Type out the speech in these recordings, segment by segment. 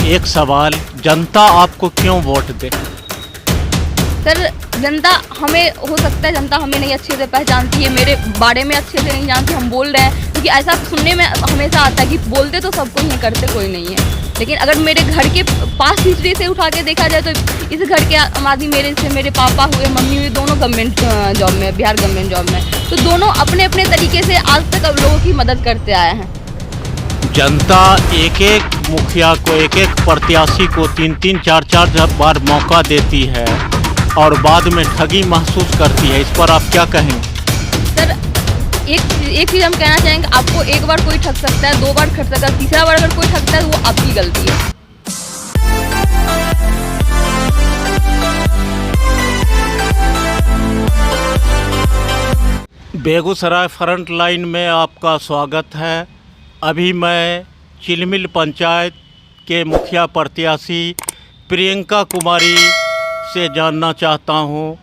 एक सवाल, जनता आपको क्यों वोट दे? सर जनता हमें, हो सकता है जनता हमें नहीं अच्छे से पहचानती है, मेरे बारे में अच्छे से नहीं जानती, हम बोल रहे हैं क्योंकि ऐसा सुनने में हमेशा आता है कि बोलते तो सबको ही, करते कोई नहीं है। लेकिन अगर मेरे घर के पास हिस्ट्री से उठा के देखा जाए तो इस घर के आबादी मेरे पापा हुए, मम्मी हुई, दोनों गवर्नमेंट जॉब में, बिहार गवर्नमेंट जॉब में, तो दोनों अपने अपने तरीके से आज तक अब लोगों की मदद करते आए हैं। जनता एक एक मुखिया को, एक एक प्रत्याशी को 3-3, 4-4 बार मौका देती है और बाद में ठगी महसूस करती है, इस पर आप क्या कहेंगे? सर एक चीज़ हम कहना चाहेंगे, आपको एक बार कोई ठग सकता है, 2 बार ठग सकता है, तीसरा बार अगर कोई ठगता है तो वो आपकी गलती है। बेगूसराय फ्रंट लाइन में आपका स्वागत है। अभी मैं चिलमिल पंचायत के मुखिया प्रत्याशी प्रियंका कुमारी से जानना चाहता हूँ,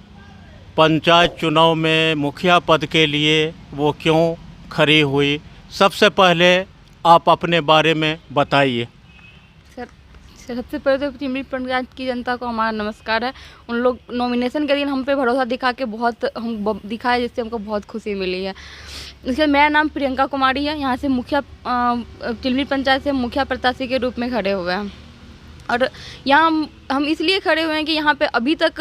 पंचायत चुनाव में मुखिया पद के लिए वो क्यों खड़ी हुई। सबसे पहले आप अपने बारे में बताइए। सर सबसे पहले तो चिलमिल पंचायत की जनता को हमारा नमस्कार है। उन लोग नॉमिनेशन के दिन हम पे भरोसा दिखा के हम दिखाए, जिससे हमको बहुत खुशी मिली है। इसलिए मेरा नाम प्रियंका कुमारी है, यहाँ से मुखिया चिलमिल पंचायत से मुखिया प्रत्याशी के रूप में खड़े हुए हैं। और यहाँ हम इसलिए खड़े हुए हैं कि यहाँ पे अभी तक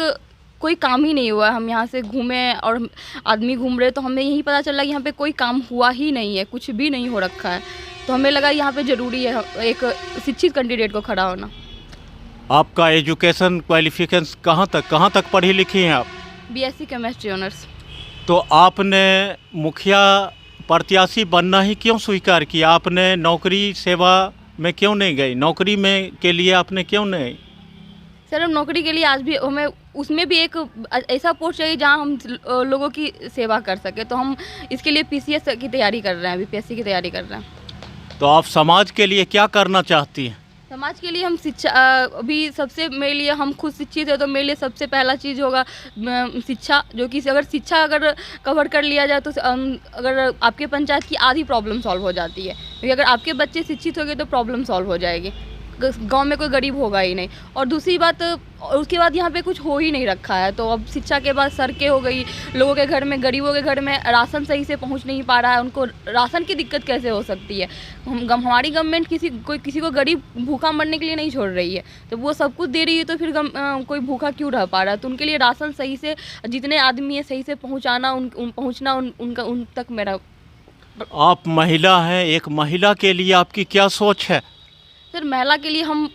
कोई काम ही नहीं हुआ। हम यहाँ से घूमे और आदमी घूम रहे तो हमें यही पता चला कि यहाँ पे कोई काम हुआ ही नहीं है, कुछ भी नहीं हो रखा है। तो हमें लगा यहाँ पे ज़रूरी है एक शिक्षित कैंडिडेट को खड़ा होना। आपका एजुकेशन क्वालिफिकेशन कहाँ तक पढ़ी लिखी हैं आप? BSc chemistry honours. तो आपने मुखिया प्रत्याशी बनना ही क्यों स्वीकार किया? आपने नौकरी सेवा में क्यों नहीं गई? नौकरी में के लिए आपने क्यों नहीं? सर हम नौकरी के लिए आज भी हमें उसमें भी एक ऐसा पोस्ट चाहिए जहां हम लोगों की सेवा कर सके। तो हम इसके लिए PCS की तैयारी कर रहे हैं, अभी PSC की तैयारी कर रहे हैं। तो आप समाज के लिए क्या करना चाहती हैं? समाज के लिए हम शिक्षा, अभी सबसे मेरे लिए, हम खुद शिक्षित है तो मेरे लिए सबसे पहला चीज़ होगा शिक्षा, जो कि अगर शिक्षा अगर कवर कर लिया जाए तो अगर आपके पंचायत की आधी प्रॉब्लम सॉल्व हो जाती है। क्योंकि अगर आपके बच्चे शिक्षित हो गए तो प्रॉब्लम सॉल्व हो जाएगी, गांव में कोई गरीब होगा ही नहीं। और दूसरी बात, उसके बाद यहाँ पे कुछ हो ही नहीं रखा है। तो अब शिक्षा के बाद सड़कें हो गई, लोगों के घर में, गरीबों के घर में राशन सही से पहुँच नहीं पा रहा है, उनको राशन की दिक्कत कैसे हो सकती है। हमारी गवर्नमेंट किसी को गरीब भूखा मरने के लिए नहीं छोड़ रही है, तो वो सब कुछ दे रही है तो फिर कोई भूखा क्यों रह पा रहा है। तो उनके लिए राशन सही से, जितने आदमी है सही से पहुँचाना, उन तक मेरा। आप महिला हैं, एक महिला के लिए आपकी क्या सोच है? सर महिला के लिए हम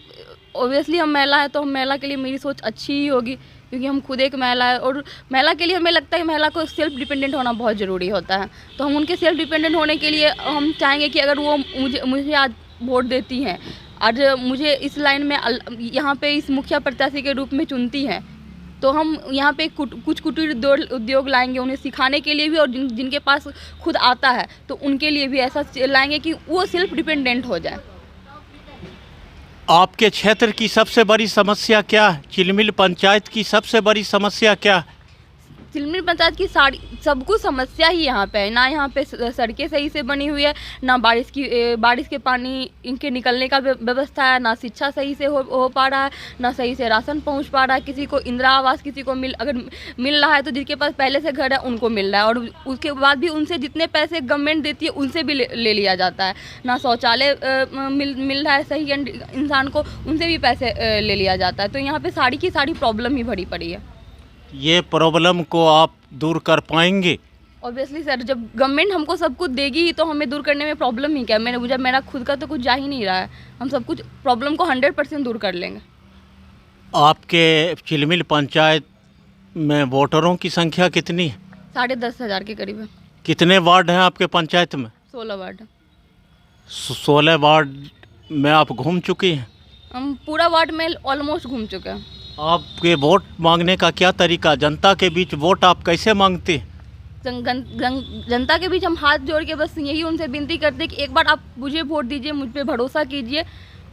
ऑब्वियसली, हम महिला है तो हम महिला के लिए मेरी सोच अच्छी ही होगी, क्योंकि हम खुद एक महिला है। और महिला के लिए हमें लगता है महिला को सेल्फ डिपेंडेंट होना बहुत ज़रूरी होता है। तो हम उनके सेल्फ डिपेंडेंट होने के लिए हम चाहेंगे कि अगर वो मुझे आज वोट देती हैं, आज मुझे इस लाइन में यहाँ पे इस मुखिया प्रत्याशी के रूप में चुनती हैं, तो हम यहाँ पे कुछ कुटीर उद्योग लाएंगे उन्हें सिखाने के लिए भी, और जिनके पास खुद आता है तो उनके लिए भी ऐसा लाएंगे कि वो सेल्फ डिपेंडेंट हो जाए। आपके क्षेत्र की सबसे बड़ी समस्या क्या है? चिलमिल पंचायत की सबसे बड़ी समस्या क्या है? चिलमिल पंचायत की सब कुछ समस्या ही यहाँ पे है। ना यहाँ पे सड़कें सही से बनी हुई है, ना बारिश के पानी इनके निकलने का व्यवस्था है, ना शिक्षा सही से हो पा रहा है, ना सही से राशन पहुँच पा रहा है। किसी को इंदिरा आवास किसी को अगर मिल रहा है तो जिनके पास पहले से घर है उनको मिल रहा है, और उसके बाद भी उनसे जितने पैसे गवर्नमेंट देती है उनसे भी ले लिया जाता है। ना शौचालय मिल रहा है सही इंसान को, उनसे भी पैसे ले लिया जाता है। तो यहाँ पे सारी की सारी प्रॉब्लम ही भरी पड़ी है। ये प्रॉब्लम को आप दूर कर पाएंगे? ऑब्वियसली सर, जब गवर्नमेंट हमको सब कुछ देगी ही तो हमें दूर करने में प्रॉब्लम ही क्या है। जब मेरा खुद का तो कुछ जा ही नहीं रहा है, हम सब कुछ प्रॉब्लम को 100% दूर कर लेंगे। आपके चिलमिल पंचायत में वोटरों की संख्या कितनी है? 10,500 के करीब है। कितने वार्ड हैं आपके पंचायत में? 16 वार्ड। 16 वार्ड में आप घूम चुकी हैं? हम पूरा वार्ड में ऑलमोस्ट घूम चुके हैं। आपके वोट मांगने का क्या तरीका? जनता के बीच वोट आप कैसे मांगते हैं? जनता के बीच हम हाथ जोड़ के बस यही उनसे विनती करते कि एक बार आप मुझे वोट दीजिए, मुझ पे भरोसा कीजिए।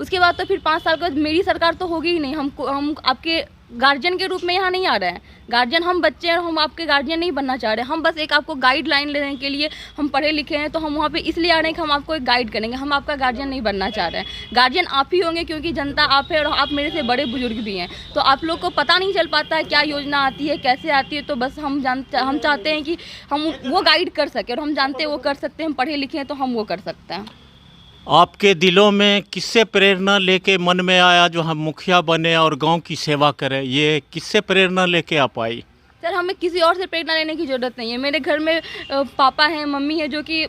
उसके बाद तो फिर 5 साल के बाद मेरी सरकार तो होगी ही नहीं। हम आपके गार्जियन के रूप में यहाँ नहीं आ रहे हैं। गार्जियन हम बच्चे हैं और हम आपके गार्जियन नहीं बनना चाह रहे हैं। हम बस एक आपको गाइडलाइन लेने के लिए, हम पढ़े लिखे हैं तो हम वहाँ पे इसलिए आ रहे हैं कि हम आपको एक गाइड करेंगे। हम आपका गार्जियन नहीं बनना चाह रहे हैं। गार्जियन आप ही होंगे क्योंकि जनता आप है और आप मेरे से बड़े बुजुर्ग भी हैं। तो आप लोग को पता नहीं चल पाता है क्या योजना आती है, कैसे आती है। तो बस हम चाहते हैं कि हम वो गाइड कर सकें और हम जानते हैं वो कर सकते हैं। हम पढ़े लिखे हैं तो हम वो कर सकते हैं। आपके दिलों में किससे प्रेरणा लेके मन में आया जो हम मुखिया बने और गांव की सेवा करें? ये किससे प्रेरणा लेके आप आई? सर, हमें किसी और से प्रेरणा लेने की ज़रूरत नहीं है। मेरे घर में पापा हैं, मम्मी है, जो कि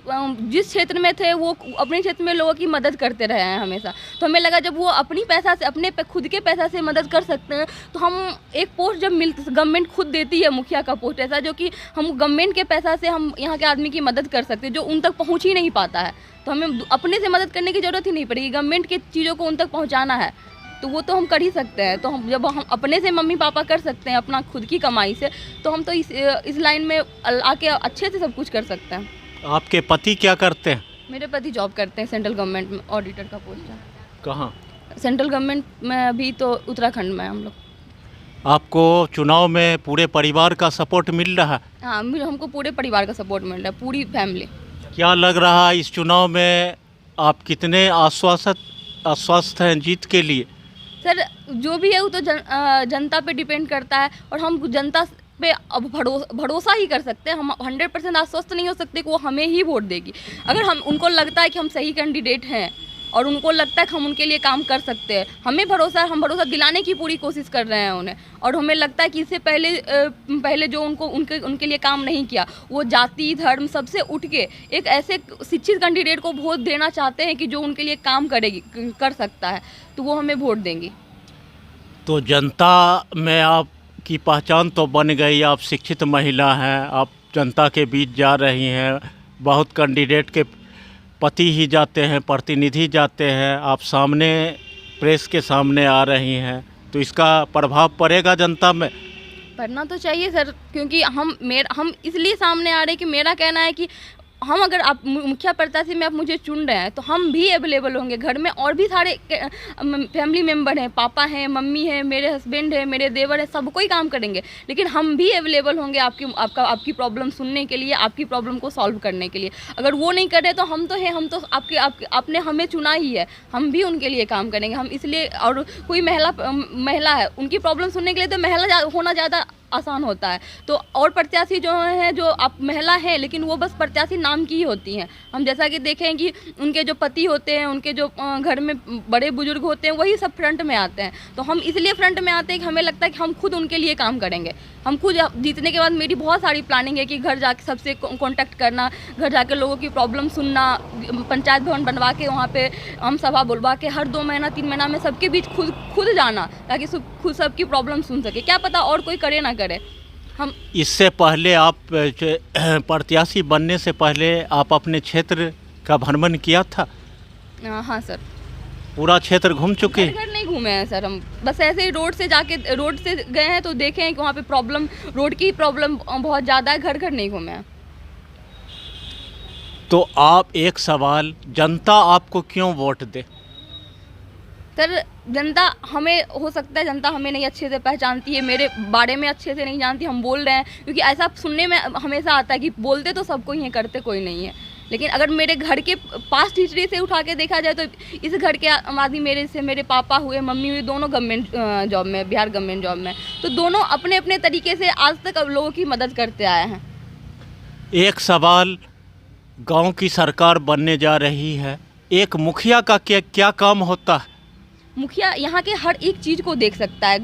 जिस क्षेत्र में थे वो अपने क्षेत्र में लोगों की मदद करते रहे हैं हमेशा। तो हमें लगा जब वो अपनी पैसा से, अपने खुद के पैसा से मदद कर सकते हैं तो हम एक पोस्ट जब गवर्नमेंट खुद देती है, मुखिया का पोस्ट ऐसा जो कि हम गवर्नमेंट के पैसा से हम यहाँ के आदमी की मदद कर सकते हैं जो उन तक पहुँच ही नहीं पाता है। तो हमें अपने से मदद करने की ज़रूरत ही नहीं पड़ेगी। गवर्नमेंट की चीज़ों को उन तक पहुँचाना है तो वो तो हम कर ही सकते हैं। तो हम जब हम अपने से मम्मी पापा कर सकते हैं अपना खुद की कमाई से, तो हम तो इस लाइन में आके अच्छे से सब कुछ कर सकते हैं। आपके पति क्या करते हैं? मेरे पति जॉब करते हैं, सेंट्रल गवर्नमेंट में ऑडिटर का पोस्ट है। कहाँ? सेंट्रल गवर्नमेंट में अभी तो उत्तराखंड में हम लोग। आपको चुनाव में पूरे परिवार का सपोर्ट मिल रहा है? हाँ, हमको पूरे परिवार का सपोर्ट मिल रहा है, पूरी फैमिली। क्या लग रहा है इस चुनाव में आप कितने आश्वस्त हैं जीत के लिए? सर, जो भी है वो तो जनता पे डिपेंड करता है और हम जनता पे अब भरोसा ही कर सकते हैं। हम 100% आश्वस्त नहीं हो सकते कि वो हमें ही वोट देगी। अगर हम उनको लगता है कि हम सही कैंडिडेट हैं और उनको लगता है कि हम उनके लिए काम कर सकते हैं, हमें भरोसा है, हम भरोसा दिलाने की पूरी कोशिश कर रहे हैं उन्हें। और हमें लगता है कि इससे पहले जो उनके लिए काम नहीं किया, वो जाति धर्म सबसे उठ के एक ऐसे शिक्षित कैंडिडेट को वोट देना चाहते हैं कि जो उनके लिए काम कर सकता है, तो वो हमें वोट देंगी। तो जनता में आपकी पहचान तो बन गई, आप शिक्षित महिला हैं, आप जनता के बीच जा रही हैं। बहुत कैंडिडेट के पति ही जाते हैं, प्रतिनिधि जाते हैं, आप सामने प्रेस के सामने आ रही हैं, तो इसका प्रभाव पड़ेगा जनता में? पढ़ना तो चाहिए सर, क्योंकि हम इसलिए सामने आ रहे हैं कि मेरा कहना है कि हम अगर आप मुखिया प्रत्याशी में आप मुझे चुन रहे हैं तो हम भी अवेलेबल होंगे। घर में और भी सारे फैमिली मेम्बर हैं, पापा हैं, मम्मी है, मेरे हस्बैंड है, मेरे देवर है, सब कोई काम करेंगे, लेकिन हम भी अवेलेबल होंगे आपकी प्रॉब्लम सुनने के लिए, आपकी प्रॉब्लम को सॉल्व करने के लिए। अगर वो नहीं कर रहे तो हम तो हैं, हम तो आपने हमें चुना ही है, हम भी उनके लिए काम करेंगे। हम इसलिए, और कोई महिला है, उनकी प्रॉब्लम सुनने के लिए तो महिला होना ज़्यादा आसान होता है। तो और प्रत्याशी जो हैं, जो आप महिला हैं लेकिन वो बस प्रत्याशी नाम की ही होती हैं। हम जैसा कि देखें कि उनके जो पति होते हैं, उनके जो घर में बड़े बुजुर्ग होते हैं, वही सब फ्रंट में आते हैं। तो हम इसलिए फ्रंट में आते हैं कि हमें लगता है कि हम खुद उनके लिए काम करेंगे। हम खुद जीतने के बाद मेरी बहुत सारी प्लानिंग है कि घर जाके सबसे कांटेक्ट करना, घर जाके लोगों की प्रॉब्लम सुनना, पंचायत भवन बनवा के वहाँ पे हम सभा बुलवा के हर 2 महीना 3 महीना में सबके बीच खुद जाना, ताकि खुद सबकी प्रॉब्लम सुन सके। क्या पता और कोई करे ना करे। हम इससे पहले, आप प्रत्याशी बनने से पहले आप अपने क्षेत्र का भ्रमण किया था? हाँ सर, पूरा क्षेत्र घूम चुके हैं? घर नहीं घूमे हैं सर, हम बस ऐसे ही रोड से गए हैं तो देखे हैं कि वहाँ पे रोड की प्रॉब्लम बहुत ज़्यादा है। घर नहीं घूमे हैं। तो आप, एक सवाल, जनता आपको क्यों वोट दे? सर, जनता हमें, हो सकता है जनता हमें नहीं अच्छे से पहचानती है, मेरे बारे में अच्छे से नहीं जानती। हम बोल रहे हैं क्योंकि ऐसा सुनने में हमेशा आता है कि बोलते तो सबको ही हैं, करते कोई नहीं है। लेकिन अगर मेरे घर के पास्ट हिस्ट्री से उठा के देखा जाए तो इस घर के आदमी मेरे पापा हुए, मम्मी हुई, दोनों गवर्नमेंट जॉब में, बिहार गवर्नमेंट जॉब में। तो दोनों अपने अपने तरीके से आज तक लोगों की मदद करते आए हैं। एक सवाल, गांव की सरकार बनने जा रही है, एक मुखिया का क्या काम होता है? मुखिया यहाँ के हर एक चीज़ को देख सकता है।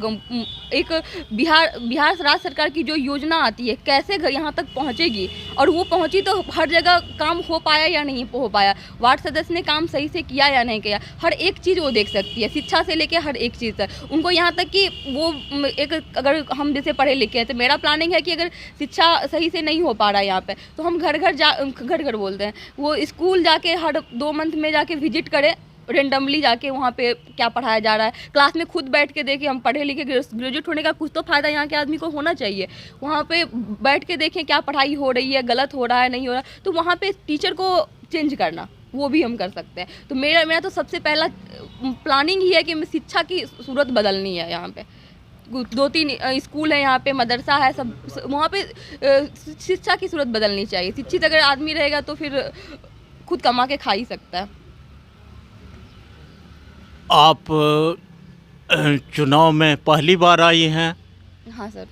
एक बिहार राज्य सरकार की जो योजना आती है कैसे यहाँ तक पहुँचेगी, और वो पहुँची तो हर जगह काम हो पाया या नहीं हो पाया, वार्ड सदस्य ने काम सही से किया या नहीं किया, हर एक चीज़ वो देख सकती है। शिक्षा से लेके हर एक चीज़ तक उनको, यहाँ तक कि वो अगर हम जैसे पढ़े लिखे हैं तो मेरा प्लानिंग है कि अगर शिक्षा सही से नहीं हो पा रहा है यहाँ पे, तो हम घर बोलते हैं, वो स्कूल जाके हर 2 मंथ में जाके विजिट करें, रेंडमली जाके वहाँ पे क्या पढ़ाया जा रहा है, क्लास में खुद बैठ के देखें। हम पढ़े लिखे ग्रेजुएट होने का कुछ तो फ़ायदा यहाँ के आदमी को होना चाहिए। वहाँ पे बैठ के देखें क्या पढ़ाई हो रही है, गलत हो रहा है, नहीं हो रहा, तो वहाँ पे टीचर को चेंज करना, वो भी हम कर सकते हैं। तो मेरा तो सबसे पहला प्लानिंग ही है कि शिक्षा की सूरत बदलनी है यहाँ पे। 2-3 स्कूल है यहाँ पे, मदरसा है, सब वहाँ पे शिक्षा की सूरत बदलनी चाहिए। शिक्षित अगर आदमी रहेगा तो फिर खुद कमा के खा ही सकता है। आप चुनाव में पहली बार आई हैं। हाँ सर।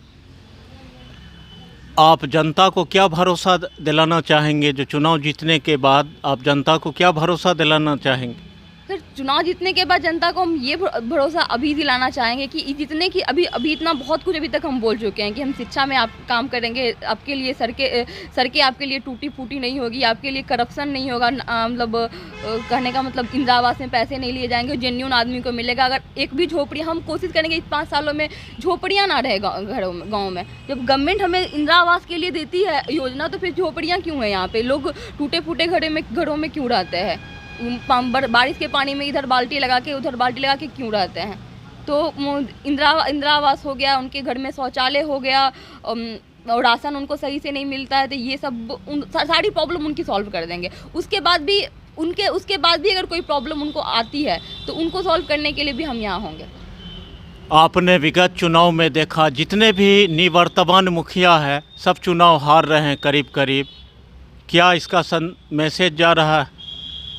आप जनता को क्या भरोसा दिलाना चाहेंगे? जो चुनाव जीतने के बाद आप जनता को क्या भरोसा दिलाना चाहेंगे? सर चुनाव जीतने के बाद जनता को हम ये भरोसा अभी दिलाना चाहेंगे कि जितने की अभी इतना बहुत कुछ अभी तक हम बोल चुके हैं कि हम शिक्षा में आप काम करेंगे, आपके लिए सड़कें आपके लिए टूटी फूटी नहीं होगी, आपके लिए करप्शन नहीं होगा, मतलब कहने का मतलब इंदिरा आवास में पैसे नहीं लिए जाएंगे, जेन्युइन आदमी को मिलेगा। अगर एक भी झोपड़ी, हम कोशिश करेंगे इस 5 सालों में झोपड़ियाँ ना रहे गाँव में। जब गवर्नमेंट हमें इंदिरा आवास के लिए देती है योजना, तो फिर झोपड़ियाँ क्यों है? यहाँ पे लोग टूटे फूटे घरों में क्यों रहते हैं? बारिश के पानी में इधर बाल्टी लगा के उधर बाल्टी लगा के क्यों रहते हैं? तो इंदिरा आवास हो गया, उनके घर में शौचालय हो गया, और राशन उनको सही से नहीं मिलता है, तो ये सब सारी प्रॉब्लम उनकी सॉल्व कर देंगे। उसके बाद भी अगर कोई प्रॉब्लम उनको आती है तो उनको सॉल्व करने के लिए भी हम यहाँ होंगे। आपने विगत चुनाव में देखा, जितने भी निवर्तमान मुखिया है सब चुनाव हार रहे हैं करीब करीब। क्या इसका मैसेज जा रहा है?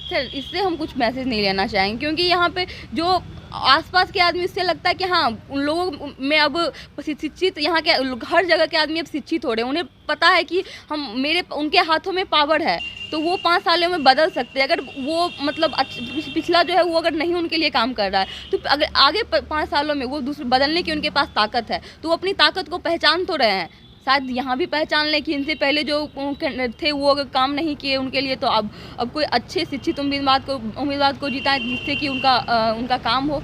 सर इससे हम कुछ मैसेज नहीं लेना चाहेंगे, क्योंकि यहाँ पे जो आसपास के आदमी, इससे लगता है कि हाँ उन लोगों में अब शिक्षित, यहाँ के हर जगह के आदमी अब शिक्षित हो रहे हैं। उन्हें पता है कि उनके हाथों में पावर है, तो वो 5 सालों में बदल सकते हैं। अगर वो मतलब पिछला जो है वो अगर नहीं उनके लिए काम कर रहा है, तो अगर आगे 5 सालों में वो बदलने की उनके पास ताकत है, तो वो अपनी ताकत को पहचान तो रहे हैं। शायद यहाँ भी पहचान लें कि इनसे पहले जो थे वो अगर काम नहीं किए उनके लिए, तो अब कोई अच्छे शिक्षित उम्मीदवार को जिताएं जिससे कि उनका काम हो।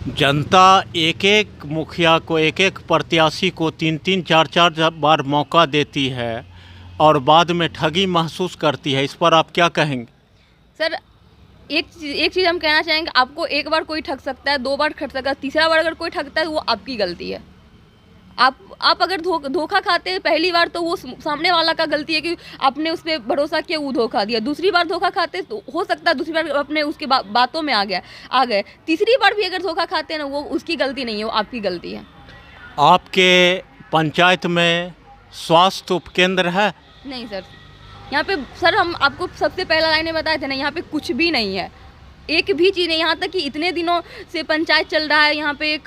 जनता एक एक मुखिया को, एक एक प्रत्याशी को 3-3, 4-4 बार मौका देती है और बाद में ठगी महसूस करती है। इस पर आप क्या कहेंगे? सर एक चीज़ हम कहना चाहेंगे, आपको एक बार कोई ठग सकता है, 2 बार ठग सकता है, तीसरा बार अगर कोई ठगता है तो वो आपकी गलती है। आप अगर धोखा खाते हैं पहली बार, तो वो सामने वाला का गलती है कि आपने उस पर भरोसा किया, वो धोखा दिया। दूसरी बार धोखा खाते तो हो सकता है दूसरी बार अपने उसके बातों में आ गए। तीसरी बार भी अगर धोखा खाते हैं ना, वो उसकी गलती नहीं है, वो आपकी गलती है। आपके पंचायत में स्वास्थ्य उपकेंद्र है? नहीं सर, यहाँ पे सर हम आपको सबसे पहला लाइन में बताए थे ना, यहाँ पे कुछ भी नहीं है, एक भी चीज़ नहीं। यहाँ तक कि इतने दिनों से पंचायत चल रहा है, यहाँ पे एक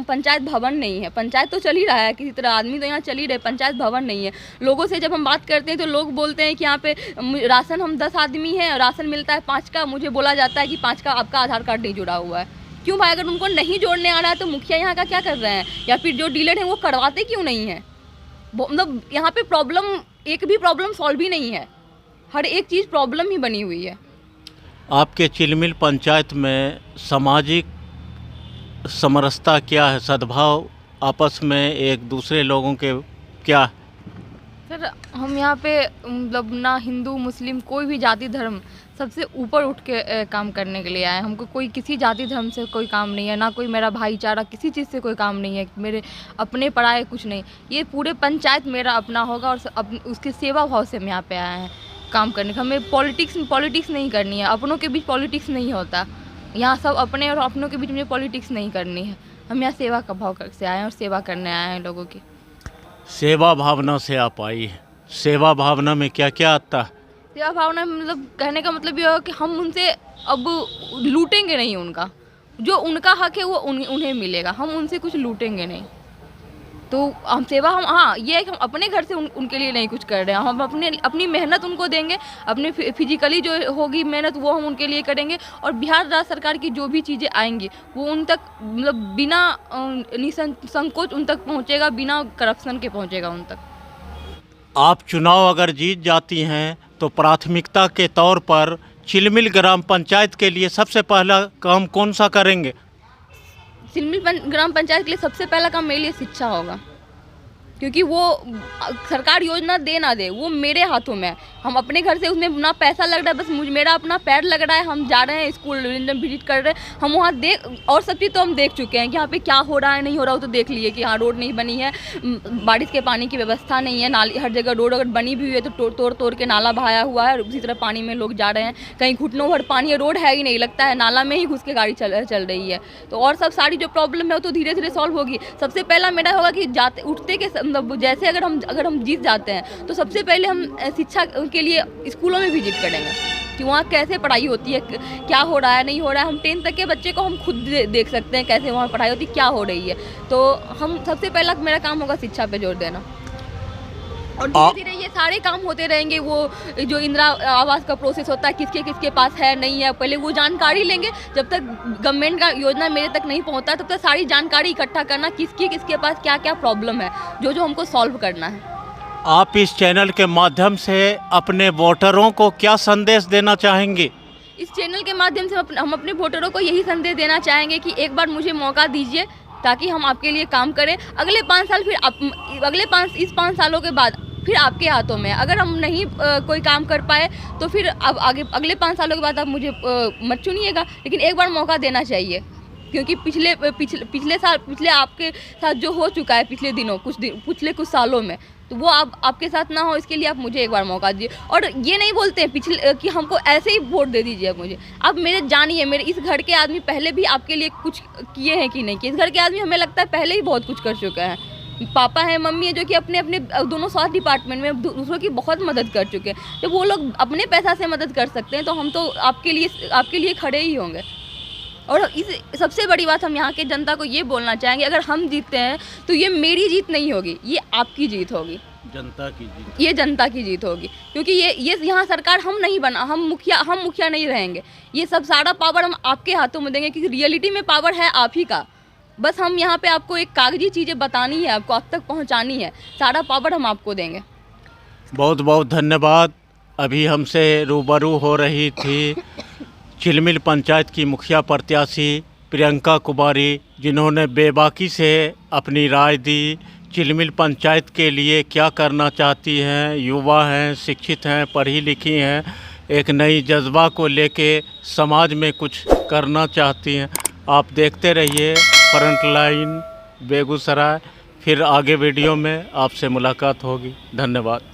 पंचायत भवन नहीं है। पंचायत तो चल ही रहा है, किसी तरह आदमी तो यहाँ चल ही रहे, पंचायत भवन नहीं है। लोगों से जब हम बात करते हैं तो लोग बोलते हैं कि यहाँ पे राशन, हम 10 आदमी हैं, राशन मिलता है 5 का। मुझे बोला जाता है कि 5 का आपका आधार कार्ड नहीं जुड़ा हुआ है। क्यों भाई? अगर उनको नहीं जोड़ने आ रहा है तो मुखिया यहाँ का क्या कर रहे हैं? या फिर जो डीलर हैं वो करवाते क्यों नहीं हैं? मतलब यहाँ पे एक भी प्रॉब्लम सॉल्व ही नहीं है, हर एक चीज़ प्रॉब्लम ही बनी हुई है। आपके चिलमिल पंचायत में सामाजिक समरसता क्या है? सद्भाव आपस में एक दूसरे लोगों के क्या? सर हम यहाँ पे मतलब ना हिंदू मुस्लिम कोई भी जाति धर्म, सबसे ऊपर उठ के काम करने के लिए आए। हमको कोई किसी जाति धर्म से कोई काम नहीं है, ना कोई मेरा भाईचारा, किसी चीज़ से कोई काम नहीं है, मेरे अपने पराये कुछ नहीं। ये पूरे पंचायत मेरा अपना होगा और उसके सेवा भाव से हम यहाँ पे आए हैं काम करने। हमें पॉलिटिक्स नहीं करनी है, अपनों के बीच पॉलिटिक्स नहीं होता यहाँ। सब अपने और अपनों के बीच में पॉलिटिक्स नहीं करनी है। हम यहाँ सेवा का भाव से आए हैं और सेवा करने आए हैं लोगों की। सेवा भावना से आप आई है। सेवा भावना में क्या क्या आता है? सेवा भावना मतलब कहने का मतलब ये है कि हम उनसे अब लूटेंगे नहीं, उनका जो उनका हक है वो उन्हें मिलेगा, हम उनसे कुछ लूटेंगे नहीं। तो हम हाँ ये है कि हम अपने घर से उनके लिए नहीं कुछ कर रहे हैं। हम अपनी मेहनत उनको देंगे, अपने फिजिकली जो होगी मेहनत वो हम उनके लिए करेंगे। और बिहार राज्य सरकार की जो भी चीज़ें आएंगी वो उन तक मतलब बिना संकोच उन तक पहुँचेगा, बिना करप्शन के पहुँचेगा उन तक। आप चुनाव अगर जीत जाती हैं तो प्राथमिकता के तौर पर चिलमिल ग्राम पंचायत के लिए सबसे पहला काम कौन सा करेंगे? चिलमिल ग्राम पंचायत के लिए सबसे पहला काम मेरे लिए शिक्षा होगा, क्योंकि वो सरकार योजना दे ना दे वो मेरे हाथों में है। हम अपने घर से उसमें ना पैसा लग रहा है, बस मेरा अपना पैर लग रहा है। हम जा रहे हैं स्कूल विजिट कर रहे हैं, हम वहाँ देख और सब चीज़ तो हम देख चुके हैं कि यहाँ पे क्या हो रहा है नहीं हो रहा, वो तो देख लिए कि हाँ रोड नहीं बनी है, बारिश के पानी की व्यवस्था नहीं है, नाली हर जगह रोड अगर बनी भी हुई है तो तोड़ के नाला बहाया हुआ है, उसी तरह पानी में लोग जा रहे हैं, कहीं घुटनों भर पानी है, रोड है ही नहीं, लगता है नाला में ही घुस के गाड़ी चल रही है। तो और सब सारी जो प्रॉब्लम है वो तो धीरे धीरे सॉल्व होगी। सबसे पहला मेरा होगा कि जाते उठते के मतलब जैसे अगर हम जीत जाते हैं तो सबसे पहले हम शिक्षा के लिए स्कूलों में विजिट करेंगे कि वहाँ कैसे पढ़ाई होती है, क्या हो रहा है नहीं हो रहा है। हम 10th तक के बच्चे को हम खुद देख सकते हैं कैसे वहाँ पढ़ाई होती है, क्या हो रही है। तो हम सबसे पहला मेरा काम होगा शिक्षा पे जोर देना, और धीरे धीरे ये सारे काम होते रहेंगे। वो जो इंदिरा आवास का प्रोसेस होता है, किसके किसके पास है नहीं है, पहले वो जानकारी लेंगे। जब तक गवर्नमेंट का योजना मेरे तक नहीं पहुंचता तब तक सारी जानकारी इकट्ठा करना, किसके पास क्या क्या प्रॉब्लम है, जो हमको सॉल्व करना है। आप इस चैनल के माध्यम से अपने वोटरों को क्या संदेश देना चाहेंगे? इस चैनल के माध्यम से हम अपने वोटरों को यही संदेश देना चाहेंगे कि एक बार मुझे मौका दीजिए ताकि हम आपके लिए काम करें। अगले 5 साल फिर इस 5 सालों के बाद फिर आपके हाथों में है। अगर हम नहीं कोई काम कर पाए तो फिर अब अगले 5 सालों के बाद आप मुझे मत चुनिएगा, लेकिन एक बार मौका देना चाहिए। क्योंकि पिछले आपके साथ जो हो चुका है पिछले दिनों पिछले कुछ सालों में, तो वो आपके साथ ना हो, इसके लिए आप मुझे एक बार मौका दीजिए। और ये नहीं बोलते हैं कि हमको ऐसे ही वोट दे दीजिए आप मुझे। आप मेरे जानिए, मेरे इस घर के आदमी पहले भी आपके लिए कुछ किए हैं कि नहीं किए। इस घर के आदमी हमें लगता है पहले ही बहुत कुछ कर चुके हैं। पापा है, मम्मी है, जो कि अपने दोनों स्वास्थ्य डिपार्टमेंट में दूसरों की बहुत मदद कर चुके हैं। जब वो लोग अपने पैसा से मदद कर सकते हैं तो हम तो आपके लिए खड़े ही होंगे। और इस सबसे बड़ी बात हम यहाँ के जनता को ये बोलना चाहेंगे, अगर हम जीतते हैं तो ये मेरी जीत नहीं होगी, ये आपकी जीत होगी, जनता की जीत। ये जनता की जीत होगी। क्योंकि ये यहाँ सरकार हम नहीं बना, हम मुखिया नहीं रहेंगे। ये सब सारा पावर हम आपके हाथों में देंगे, क्योंकि रियलिटी में पावर है आप ही का। बस हम यहाँ पे आपको एक कागजी चीज़ें बतानी है, आपको आप तक पहुँचानी है, सारा पावर हम आपको देंगे। बहुत बहुत धन्यवाद। अभी हमसे रूबरू हो रही थी चिलमिल पंचायत की मुखिया प्रत्याशी प्रियंका कुमारी, जिन्होंने बेबाकी से अपनी राय दी। चिलमिल पंचायत के लिए क्या करना चाहती हैं, युवा हैं, शिक्षित हैं, पढ़ी लिखी हैं, एक नई जज्बा को लेके समाज में कुछ करना चाहती हैं। आप देखते रहिए फ्रंट लाइन बेगूसराय। फिर आगे वीडियो में आपसे मुलाकात होगी। धन्यवाद।